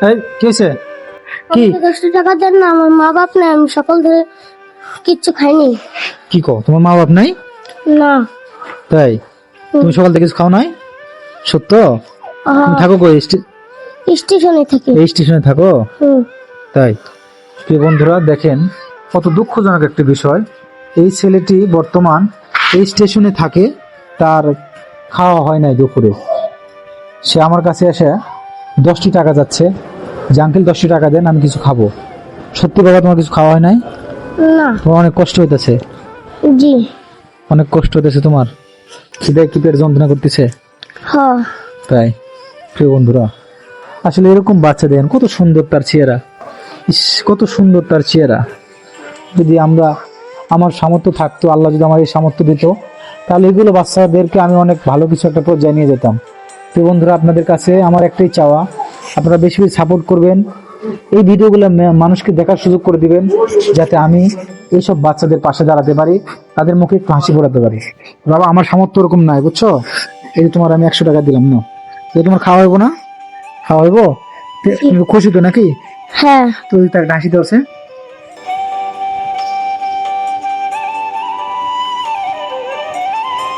এই কি হয়েছে? কি আমাকে 10 টাকা দেন না, আমার মা বাপ নাই, আমি সকাল ধরে কিচ্ছু খাইনি। কি কো, তোমার মা বাপ নাই? না। তাই? তুমি সকাল থেকে কিছু খাও নাই? সত্য? তুমি থাকো কই? স্টেশনে থাকি। এই স্টেশনে থাকো? হুম। তাই? প্রিয় বন্ধুরা দেখেন, কত দুঃখজনক একটা বিষয়। এই ছেলেটি বর্তমান এই স্টেশনে থাকে, তার খাওয়া হয় নাই দুপুরে। সে আমার কাছে এসে 10টি টাকা যাচ্ছে যে আঙ্কেল 10টি টাকা দেন, আমি কিছু খাবো। সত্যি বাবা, তোমার কিছু খাওয়া হয় নাই? না। তোমার অনেক কষ্ট হইতেছে? জি। অনেক কষ্ট হইতেছে তোমার? খিদে কি পেট যন্ত্রণা করতেছে? হ্যাঁ। তাই? প্রিয় বন্ধুরা, আসলে এরকম বাচ্চা দেন, কত সুন্দর তার চেহারা, ইস কত সুন্দর তার চেহারা। যদি আমার সামর্থ্য থাকতো, আল্লাহ যদি আমার এই সামর্থ্য দিত, তাহলে এগুলো বাচ্চাদেরকে আমি অনেক ভালো কিছু একটা পর্যায়ে নিয়ে যেতাম। প্রিয় বন্ধুরা, আপনাদের কাছে আমার একটাই চাওয়া, আপনারা বেশি বেশি সাপোর্ট করবেন, এই ভিডিওগুলো মানুষকে দেখার সুযোগ করে দিবেন, যাতে আমি এইসব বাচ্চাদের পাশে দাঁড়াতে পারি, তাদের মুখে একটু হাসি ফোটাতে পারি। বাবা, আমার সামর্থ্য ওরকম নাই, বুঝছো? এই যে তোমার আমি 100 টাকা দিলাম, না তোমার খাওয়া হইব না? খাওয়া হইব? তুমি খুশি তো নাকি? হ্যাঁ। তো তার হাসি দেওয়া